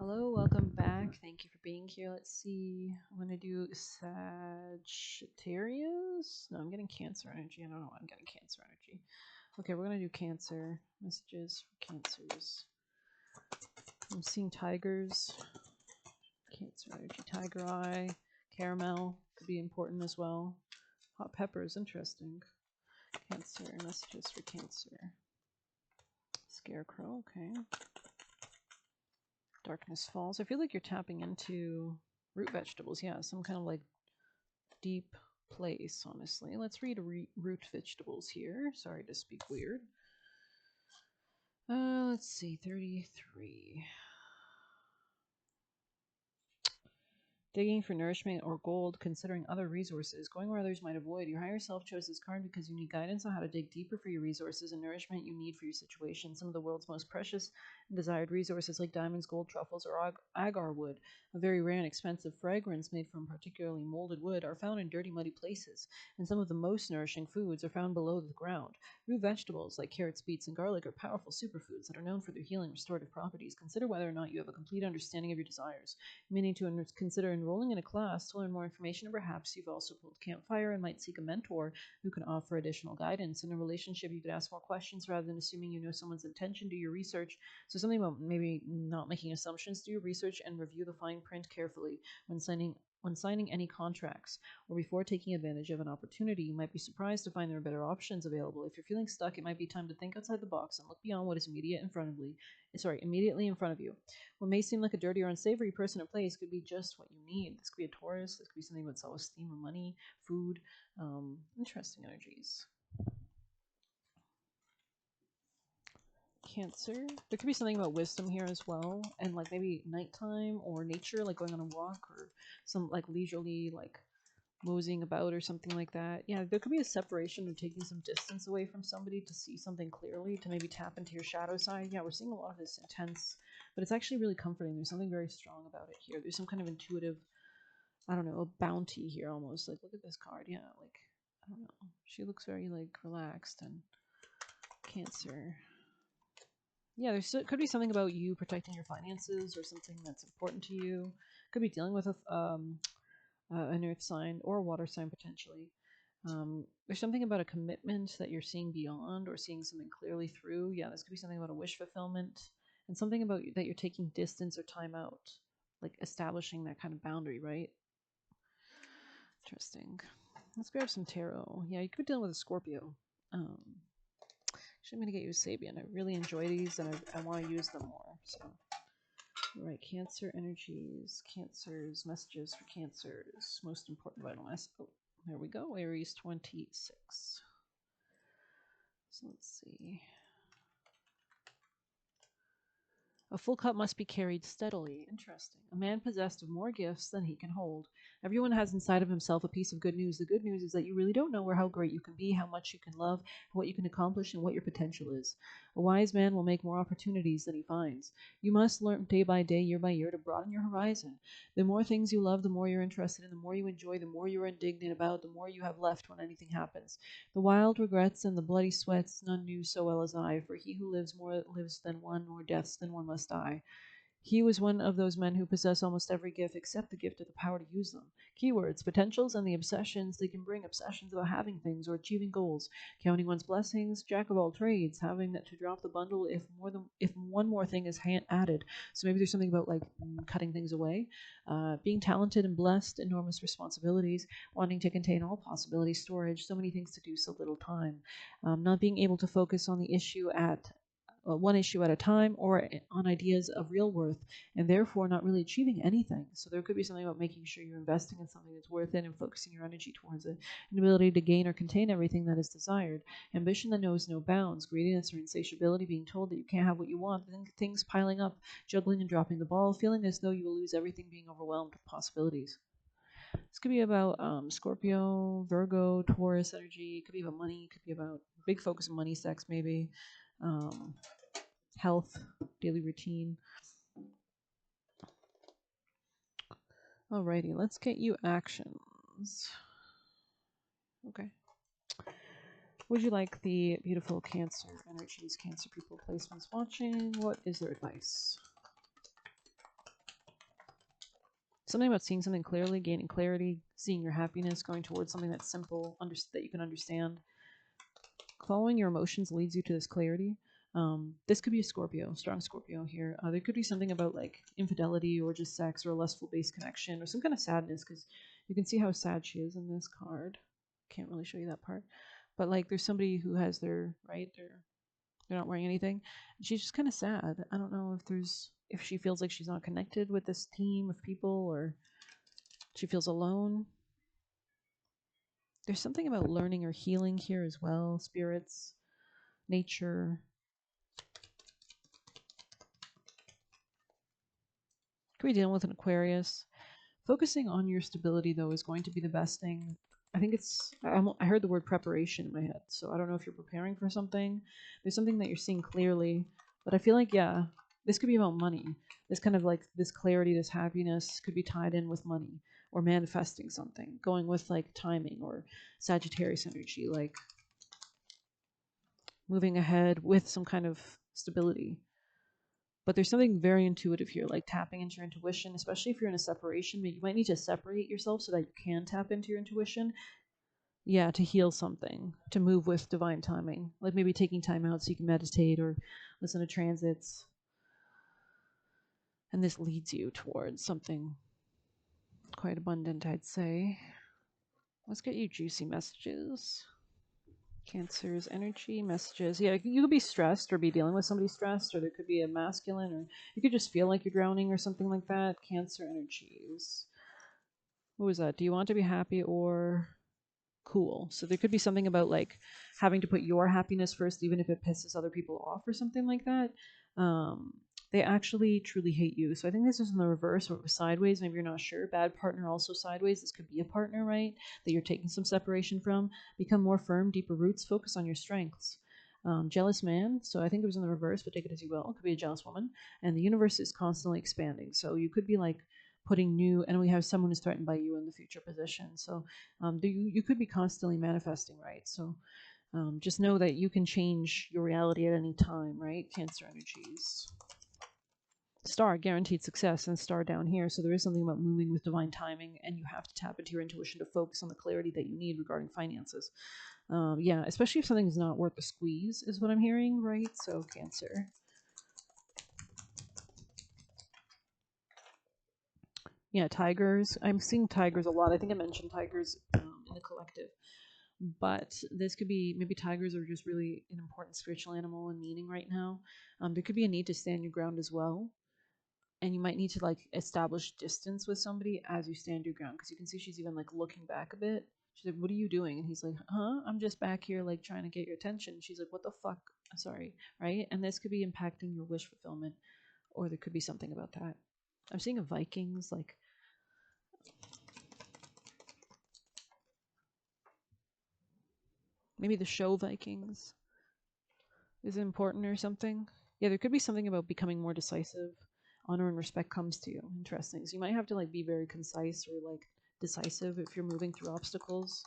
Hello, welcome back. Thank you for being here. Let's see. I'm going to do Sagittarius. No, I'm getting Cancer energy. I don't know why I'm getting Cancer energy. Okay, we're going to do Cancer. Messages for Cancers. I'm seeing tigers. Cancer energy. Tiger eye. Caramel could be important as well. Hot peppers, interesting. Cancer. Messages for Cancer. Scarecrow, okay. Darkness falls. I feel like you're tapping into root vegetables. Yeah, some kind of like deep place, honestly. Let's read root vegetables here. Sorry to speak weird. Let's see, 33. Digging for nourishment or gold, considering other resources, going where others might avoid. Your higher self chose this card because you need guidance on how to dig deeper for your resources and nourishment you need for your situation. Some of the world's most precious and desired resources, like diamonds, gold, truffles, or agar wood, a very rare and expensive fragrance made from particularly molded wood, are found in dirty, muddy places. And some of the most nourishing foods are found below the ground. Root vegetables, like carrots, beets, and garlic, are powerful superfoods that are known for their healing restorative properties. Consider whether or not you have a complete understanding of your desires. You may need to consider enrolling in a class to learn more information, or perhaps you've also pulled Campfire and might seek a mentor who can offer additional guidance. In a relationship, you could ask more questions rather than assuming you know someone's intention. Do your research. So, something about maybe not making assumptions. Do your research and review the fine print carefully when signing any contracts or before taking advantage of an opportunity. You might be surprised to find there are better options available. If you're feeling stuck, it might be time to think outside the box and look beyond what is immediately in front of you. What may seem like a dirty or unsavory person or place could be just what you need. This could be a Taurus. This could be something about self-esteem or money, food. Interesting energies. Cancer. There could be something about wisdom here as well, and like maybe nighttime or nature, like going on a walk or some like leisurely like moseying about or something like that. Yeah, there could be a separation or taking some distance away from somebody to see something clearly, to maybe tap into your shadow side. Yeah, we're seeing a lot of this intense, but it's actually really comforting. There's something very strong about it here. There's some kind of intuitive, I don't know, a bounty here almost. Like, look at this card. Yeah, like, I don't know. She looks very, like, relaxed and Cancer. Yeah, could be something about you protecting your finances or something that's important to you. Could be dealing with an earth sign or a water sign potentially. There's something about a commitment that you're seeing beyond or seeing something clearly through. Yeah, this could be something about a wish fulfillment and something about that you're taking distance or time out, like establishing that kind of boundary, right? Interesting. Let's grab some tarot. Yeah, you could be dealing with a Scorpio. Um, Actually, I'm going to get you a Sabian. I really enjoy these and I want to use them more. So, all right, Cancer energies, Cancers, messages for Cancers, most important vital message. Oh, there we go, Aries 26. So let's see. A full cup must be carried steadily. Interesting. A man possessed of more gifts than he can hold. Everyone has inside of himself a piece of good news. The good news is that you really don't know where how great you can be, how much you can love, what you can accomplish, and what your potential is. A wise man will make more opportunities than he finds. You must learn day by day, year by year, to broaden your horizon. The more things you love, the more you're interested in, the more you enjoy, the more you're indignant about, the more you have left when anything happens. The wild regrets and the bloody sweats none knew so well as I, for he who lives more lives than one, more deaths than one must die. He was one of those men who possess almost every gift except the gift of the power to use them. Keywords, potentials, and the obsessions they can bring. Obsessions about having things or achieving goals, counting one's blessings, jack of all trades, having that to drop the bundle if one more thing is added. So maybe there's something about like cutting things away, being talented and blessed, enormous responsibilities, wanting to contain all possibility, storage, so many things to do, so little time, not being able to focus on the issue at one issue at a time or on ideas of real worth and therefore not really achieving anything. So there could be something about making sure you're investing in something that's worth it and focusing your energy towards it. An ability to gain or contain everything that is desired. Ambition that knows no bounds. Greediness or insatiability, being told that you can't have what you want. Things piling up, juggling and dropping the ball, feeling as though you will lose everything, being overwhelmed with possibilities. This could be about Scorpio, Virgo, Taurus energy. It could be about money. It could be about big focus on money, sex, maybe. Um, Health, daily routine. Alrighty, let's get you actions. Okay. Would you like the beautiful Cancer energies, Cancer people placements watching? What is their advice? Something about seeing something clearly, gaining clarity, seeing your happiness, going towards something that's simple, that you can understand. Following your emotions leads you to this clarity. This could be a Scorpio, strong Scorpio here. There could be something about like infidelity or just sex or a lustful based connection or some kind of sadness, because you can see how sad she is in this card. Can't really show you that part, but like there's somebody who has their right, they're not wearing anything, and she's just kind of sad. I don't know if she feels like she's not connected with this team of people, or she feels alone. There's something about learning or healing here as well, spirits, nature. Could be dealing with an Aquarius. Focusing on your stability, though, is going to be the best thing. I think I heard the word preparation in my head, so I don't know if you're preparing for something. There's something that you're seeing clearly, but I feel like, yeah, this could be about money. This kind of like this clarity, this happiness could be tied in with money or manifesting something, going with like timing or Sagittarius energy, like moving ahead with some kind of stability. But there's something very intuitive here, like tapping into your intuition, especially if you're in a separation. You might need to separate yourself so that you can tap into your intuition. Yeah, to heal something, to move with divine timing. Like maybe taking time out so you can meditate or listen to transits. And this leads you towards something quite abundant, I'd say. Let's get you juicy messages. Cancer's energy messages. Yeah, you could be stressed or be dealing with somebody stressed, or there could be a masculine, or you could just feel like you're drowning or something like that. Cancer energies. What was that? Do you want to be happy or cool? So there could be something about like having to put your happiness first, even if it pisses other people off or something like that. Um, they actually truly hate you. So I think this is in the reverse or sideways. Maybe you're not sure. Bad partner also sideways. This could be a partner, right? That you're taking some separation from. Become more firm, deeper roots. Focus on your strengths. Jealous man. So I think it was in the reverse, but take it as you will. It could be a jealous woman. And the universe is constantly expanding. So you could be like putting new, and we have someone who's threatened by you in the future position. So you could be constantly manifesting, right? So just know that you can change your reality at any time, right? Cancer energies. Star, guaranteed success, and star down here. So there is something about moving with divine timing, and you have to tap into your intuition to focus on the clarity that you need regarding finances. Yeah, especially if something's not worth the squeeze, is what I'm hearing, right? So Cancer. Yeah, tigers. I'm seeing tigers a lot. I think I mentioned tigers in the collective. But this could be, maybe tigers are just really an important spiritual animal and meaning right now. There could be a need to stand your ground as well, and you might need to like establish distance with somebody as you stand your ground, because you can see she's even like looking back a bit. She's like, "What are you doing?" And he's like, "Huh? I'm just back here like trying to get your attention." She's like, "What the fuck?" Sorry, right? And this could be impacting your wish fulfillment, or there could be something about that. I'm seeing a Vikings, like maybe the show Vikings is important or something. Yeah, there could be something about becoming more decisive. Honor and respect comes to you. Interesting. So you might have to like be very concise or like decisive if you're moving through obstacles.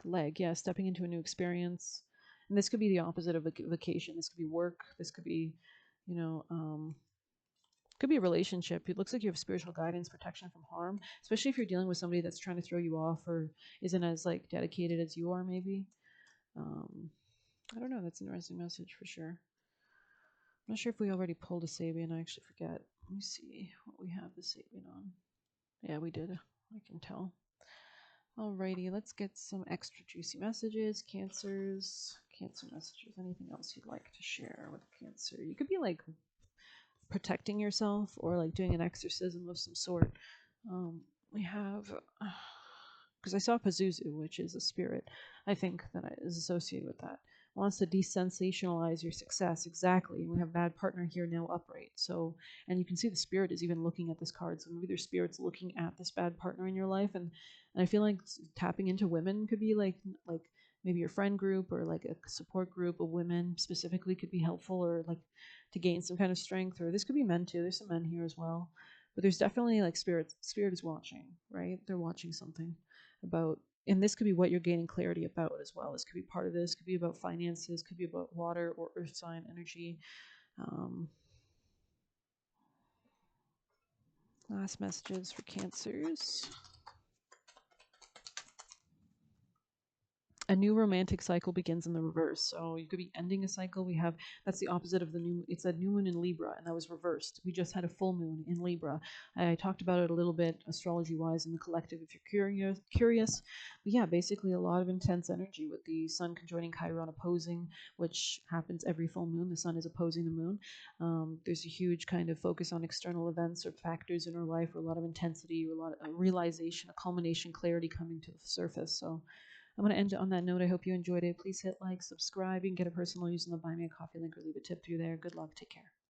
Leg, yeah, stepping into a new experience. And this could be the opposite of a vacation. This could be work. This could be, you know, could be a relationship. It looks like you have spiritual guidance, protection from harm, especially if you're dealing with somebody that's trying to throw you off or isn't as like dedicated as you are, maybe. Um, I don't know. That's an interesting message for sure. I'm not sure if we already pulled a Sabian. I actually forget. Let me see what we have the Sabian on. Yeah, we did. I can tell. Alrighty, let's get some extra juicy messages. Cancers. Cancer messages. Anything else you'd like to share with Cancer? You could be like protecting yourself or like doing an exorcism of some sort. We have. Because I saw Pazuzu, which is a spirit, I think, that is associated with that. Wants to desensationalize your success. Exactly. We have bad partner here now upright. So, and you can see the spirit is even looking at this card. So maybe there's spirits looking at this bad partner in your life, and I feel like tapping into women could be like maybe your friend group or like a support group of women specifically could be helpful, or like to gain some kind of strength. Or this could be men too. There's some men here as well, but there's definitely like spirit is watching, right? They're watching something about, and this could be what you're gaining clarity about as well. This could be part of this, could be about finances, could be about water or earth sign energy. um, Last messages for Cancers. A new romantic cycle begins in the reverse. So you could be ending a cycle. That's the opposite of the new. It's a new moon in Libra, and that was reversed. We just had a full moon in Libra. I talked about it a little bit astrology wise in the collective if you're curious. But yeah, basically a lot of intense energy with the sun conjoining Chiron opposing, which happens every full moon. The sun is opposing the moon. There's a huge kind of focus on external events or factors in our life, or a lot of intensity, or a lot of realization, a culmination, clarity coming to the surface. So I'm going to end it on that note. I hope you enjoyed it. Please hit like, subscribe. You can get a personal using the Buy Me a Coffee link or leave a tip through there. Good luck. Take care.